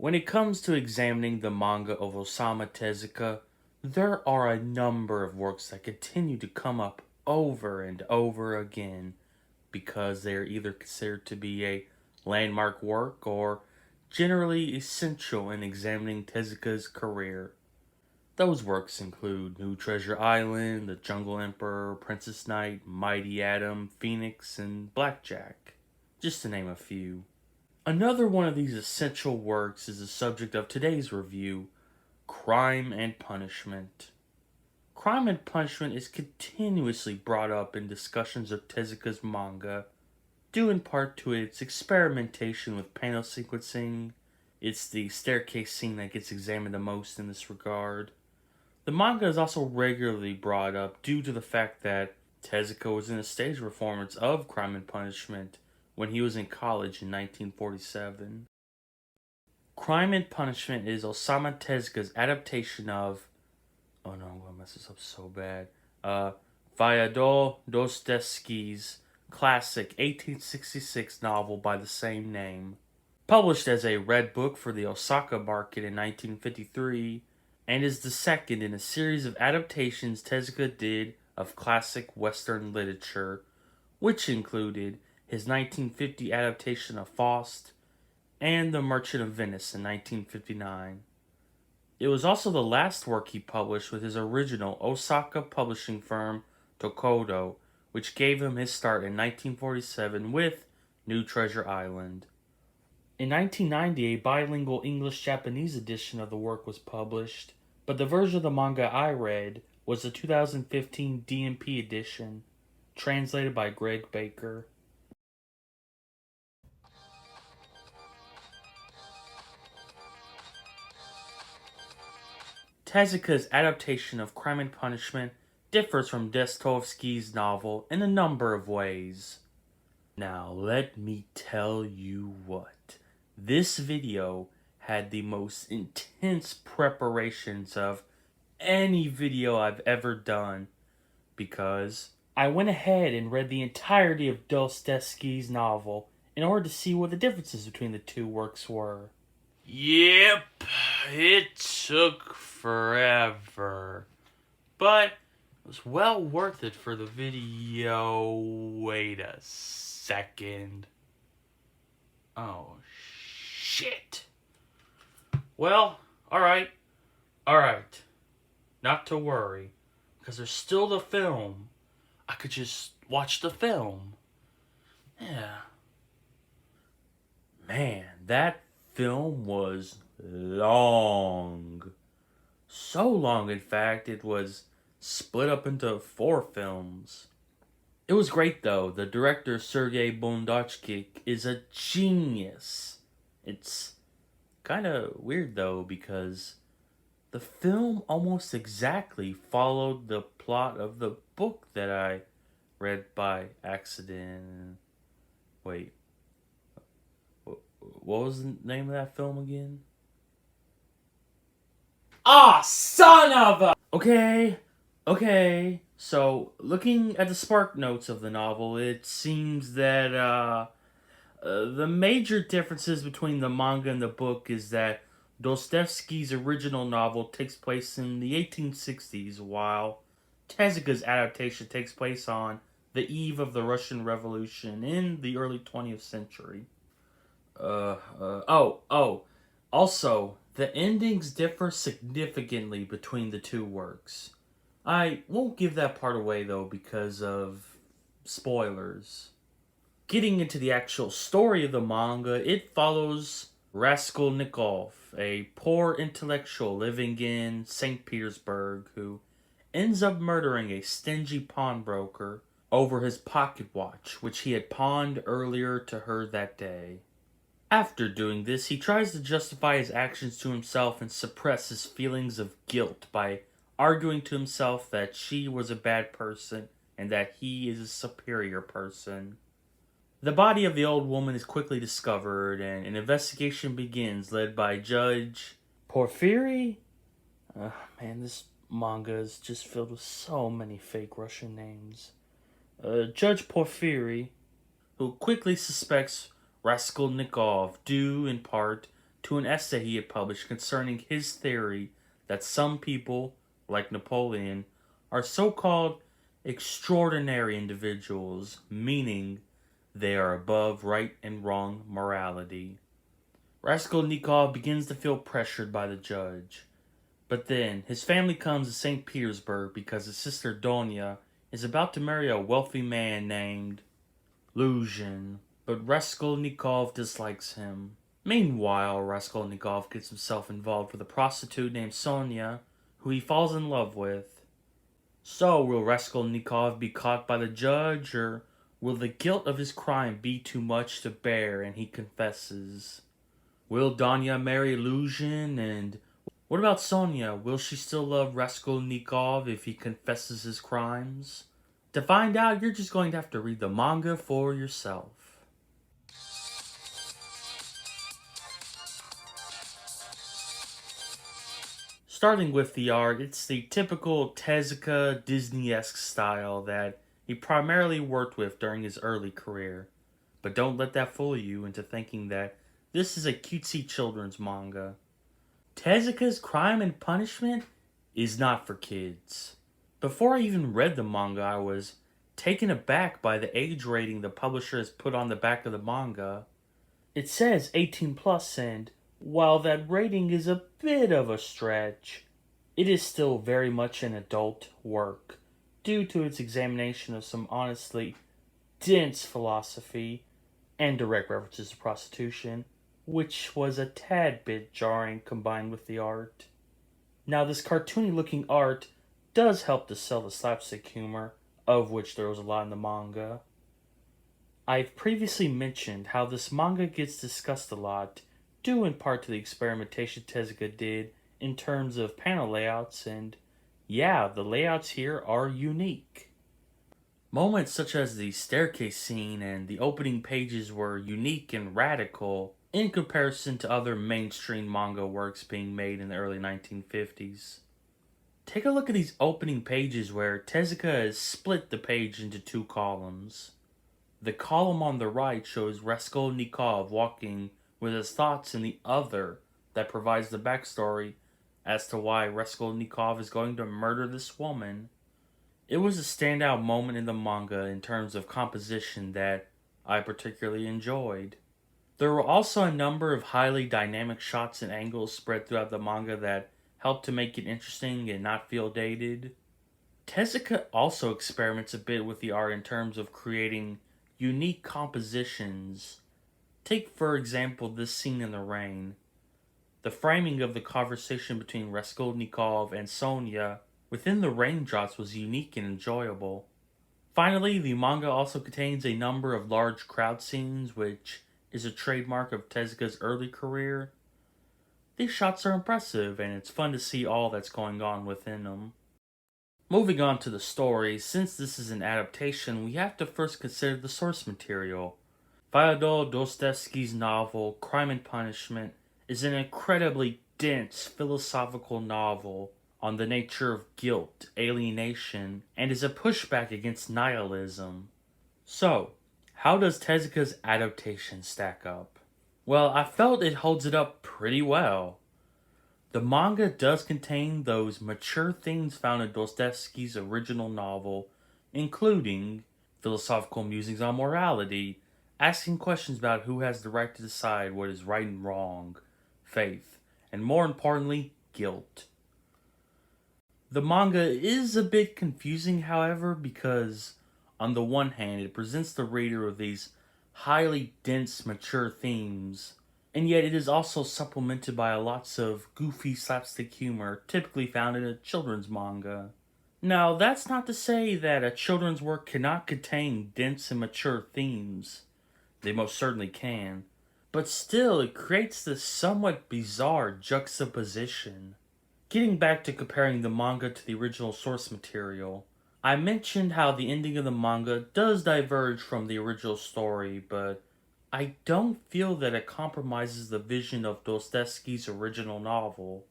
When it comes to examining the manga of Osamu Tezuka, there are a number of works that continue to come up over and over again because they are either considered to be a landmark work or generally essential in examining Tezuka's career. Those works include New Treasure Island, The Jungle Emperor, Princess Knight, Mighty Atom, Phoenix, and Blackjack, just to name a few. Another one of these essential works is the subject of today's review, Crime and Punishment. Crime and Punishment is continuously brought up in discussions of Tezuka's manga, due in part to its experimentation with panel sequencing. It's the staircase scene that gets examined the most in this regard. The manga is also regularly brought up due to the fact that Tezuka was in a stage performance of Crime and Punishment when he was in college in 1947. Crime and Punishment is Osamu Tezuka's adaptation of, oh no, I'm gonna mess this up so bad, Fyodor Dostoevsky's classic 1866 novel by the same name. Published as a red book for the Osaka market in 1953, and is the second in a series of adaptations Tezuka did of classic Western literature, which included his 1950 adaptation of Faust and The Merchant of Venice in 1959. It was also the last work he published with his original Osaka publishing firm Tokodo, which gave him his start in 1947 with New Treasure Island. In 1990, a bilingual English-Japanese edition of the work was published, but the version of the manga I read was the 2015 DMP edition, translated by Greg Baker. Tezuka's adaptation of Crime and Punishment differs from Dostoevsky's novel in a number of ways. Now, let me tell you what. This video had the most intense preparations of any video I've ever done because I went ahead and read the entirety of Dostoevsky's novel in order to see what the differences between the two works were. Yep, it took forever, but it was well worth it for the video. Wait a second. Oh, shit. Well, alright. Not to worry, because there's still the film. I could just watch the film. Yeah. Man, that film was long. So long, in fact, it was split up into 4 films. It was great, though. The director, Sergei Bondarchuk, is a genius. It's kind of weird, though, because the film almost exactly followed the plot of the book that I read by accident. Wait. What was the name of that film again? Son of a... Okay. So, looking at the spark notes of the novel, it seems that the major differences between the manga and the book is that Dostoevsky's original novel takes place in the 1860s, while Tezuka's adaptation takes place on the eve of the Russian Revolution in the early 20th century. Also, the endings differ significantly between the two works. I won't give that part away, though, because of spoilers. Getting into the actual story of the manga, it follows Raskolnikov, a poor intellectual living in St. Petersburg who ends up murdering a stingy pawnbroker over his pocket watch, which he had pawned earlier to her that day. After doing this, he tries to justify his actions to himself and suppress his feelings of guilt by arguing to himself that she was a bad person and that he is a superior person. The body of the old woman is quickly discovered, and an investigation begins led by Judge Porfiry? Man, this manga is just filled with so many fake Russian names. Judge Porfiry, who quickly suspects Raskolnikov due, in part, to an essay he had published concerning his theory that some people, like Napoleon, are so-called extraordinary individuals, meaning they are above right and wrong morality. Raskolnikov begins to feel pressured by the judge. But then, his family comes to St. Petersburg because his sister Donya is about to marry a wealthy man named Luzhin, but Raskolnikov dislikes him. Meanwhile, Raskolnikov gets himself involved with a prostitute named Sonia, who he falls in love with. So, will Raskolnikov be caught by the judge, or will the guilt of his crime be too much to bear and he confesses? Will Donya marry Luzhin, and what about Sonia? Will she still love Raskolnikov if he confesses his crimes? To find out, you're just going to have to read the manga for yourself. Starting with the art, it's the typical Tezuka Disney-esque style that he primarily worked with during his early career. But don't let that fool you into thinking that this is a cutesy children's manga. Tezuka's Crime and Punishment is not for kids. Before I even read the manga, I was taken aback by the age rating the publisher has put on the back of the manga. It says 18 plus, and while that rating is a bit of a stretch, it is still very much an adult work due to its examination of some honestly dense philosophy and direct references to prostitution, which was a tad bit jarring combined with the art. Now, this cartoony looking art does help to sell the slapstick humor, of which there was a lot in the manga. I've previously mentioned how this manga gets discussed a lot, due in part to the experimentation Tezuka did in terms of panel layouts, and yeah, the layouts here are unique. Moments such as the staircase scene and the opening pages were unique and radical in comparison to other mainstream manga works being made in the early 1950s. Take a look at these opening pages where Tezuka has split the page into two columns. The column on the right shows Raskolnikov walking with his thoughts, and the other that provides the backstory as to why Raskolnikov is going to murder this woman. It was a standout moment in the manga in terms of composition that I particularly enjoyed. There were also a number of highly dynamic shots and angles spread throughout the manga that helped to make it interesting and not feel dated. Tezuka also experiments a bit with the art in terms of creating unique compositions. Take, for example, this scene in the rain. The framing of the conversation between Raskolnikov and Sonia within the raindrops was unique and enjoyable. Finally, the manga also contains a number of large crowd scenes, which is a trademark of Tezuka's early career. These shots are impressive, and it's fun to see all that's going on within them. Moving on to the story, since this is an adaptation, we have to first consider the source material. Fyodor Dostoevsky's novel, Crime and Punishment, is an incredibly dense philosophical novel on the nature of guilt, alienation, and is a pushback against nihilism. So, how does Tezuka's adaptation stack up? Well, I felt it holds it up pretty well. The manga does contain those mature themes found in Dostoevsky's original novel, including philosophical musings on morality, asking questions about who has the right to decide what is right and wrong, faith, and more importantly, guilt. The manga is a bit confusing, however, because on the one hand, it presents the reader with these highly dense, mature themes, and yet it is also supplemented by lots of goofy slapstick humor typically found in a children's manga. Now, that's not to say that a children's work cannot contain dense and mature themes. They most certainly can. But still, it creates this somewhat bizarre juxtaposition. Getting back to comparing the manga to the original source material, I mentioned how the ending of the manga does diverge from the original story, but I don't feel that it compromises the vision of Dostoevsky's original novel.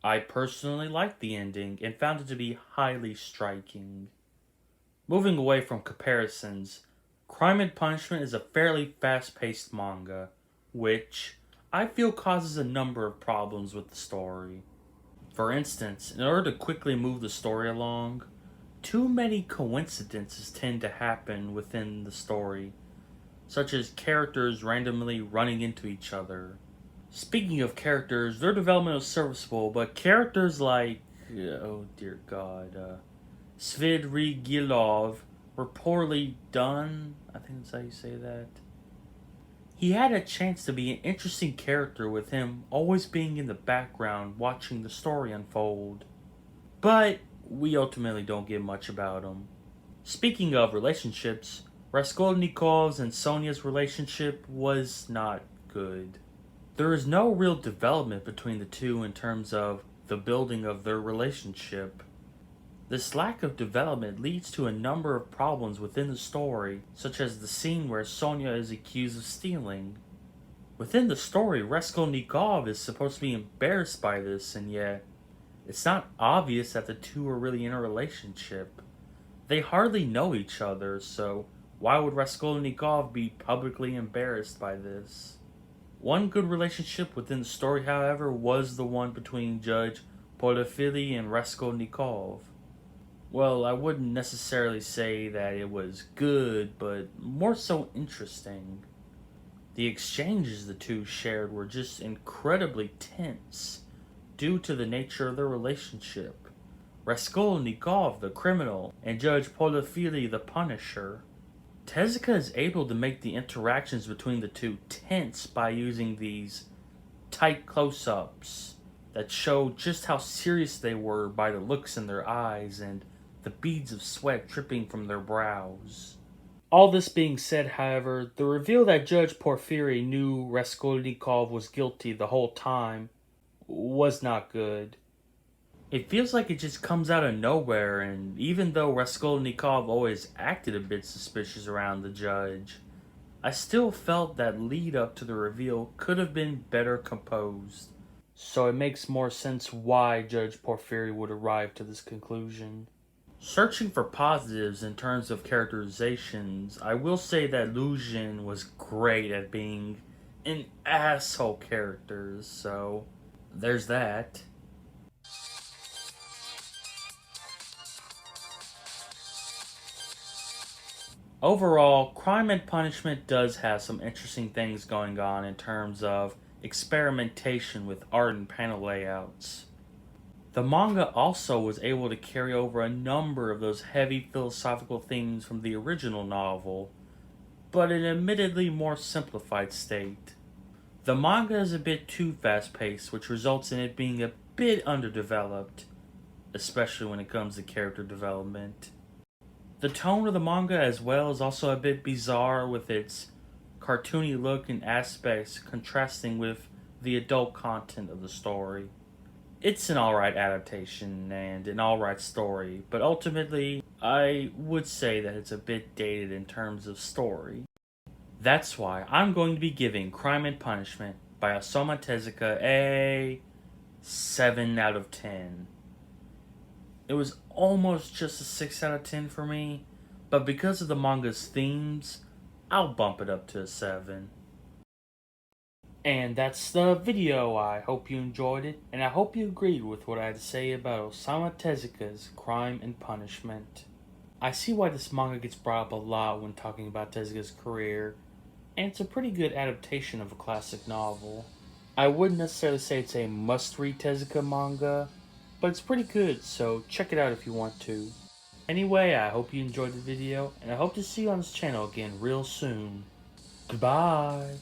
I personally liked the ending and found it to be highly striking. Moving away from comparisons, Crime and Punishment is a fairly fast-paced manga, which I feel causes a number of problems with the story. For instance, in order to quickly move the story along, too many coincidences tend to happen within the story, such as characters randomly running into each other. Speaking of characters, their development was serviceable, but characters like, oh dear god, Svidrigailov were poorly done. I think that's how you say that. He had a chance to be an interesting character with him always being in the background watching the story unfold. But we ultimately don't get much about him. Speaking of relationships, Raskolnikov's and Sonia's relationship was not good. There is no real development between the two in terms of the building of their relationship. This lack of development leads to a number of problems within the story, such as the scene where Sonia is accused of stealing. Within the story, Raskolnikov is supposed to be embarrassed by this, and yet it's not obvious that the two are really in a relationship. They hardly know each other, so why would Raskolnikov be publicly embarrassed by this? One good relationship within the story, however, was the one between Judge Porfiri and Raskolnikov. Well, I wouldn't necessarily say that it was good, but more so interesting. The exchanges the two shared were just incredibly tense due to the nature of their relationship. Raskolnikov, the criminal, and Judge Porfiri, the punisher. Tezuka is able to make the interactions between the two tense by using these tight close-ups that show just how serious they were by the looks in their eyes and the beads of sweat dripping from their brows. All this being said, however, the reveal that Judge Porfiri knew Raskolnikov was guilty the whole time was not good. It feels like it just comes out of nowhere, and even though Raskolnikov always acted a bit suspicious around the judge, I still felt that lead up to the reveal could have been better composed. So it makes more sense why Judge Porfiri would arrive to this conclusion. Searching for positives in terms of characterizations, I will say that Luzhin was great at being an asshole character, so there's that. Overall, Crime and Punishment does have some interesting things going on in terms of experimentation with art and panel layouts. The manga also was able to carry over a number of those heavy philosophical themes from the original novel, but in an admittedly more simplified state. The manga is a bit too fast-paced, which results in it being a bit underdeveloped, especially when it comes to character development. The tone of the manga as well is also a bit bizarre, with its cartoony look and aspects contrasting with the adult content of the story. It's an alright adaptation and an alright story, but ultimately, I would say that it's a bit dated in terms of story. That's why I'm going to be giving Crime and Punishment by Osamu Tezuka a 7 out of 10. It was almost just a 6 out of 10 for me, but because of the manga's themes, I'll bump it up to a 7. And that's the video. I hope you enjoyed it, and I hope you agreed with what I had to say about Osamu Tezuka's Crime and Punishment. I see why this manga gets brought up a lot when talking about Tezuka's career, and it's a pretty good adaptation of a classic novel. I wouldn't necessarily say it's a must-read Tezuka manga, but it's pretty good, so check it out if you want to. Anyway, I hope you enjoyed the video, and I hope to see you on this channel again real soon. Goodbye!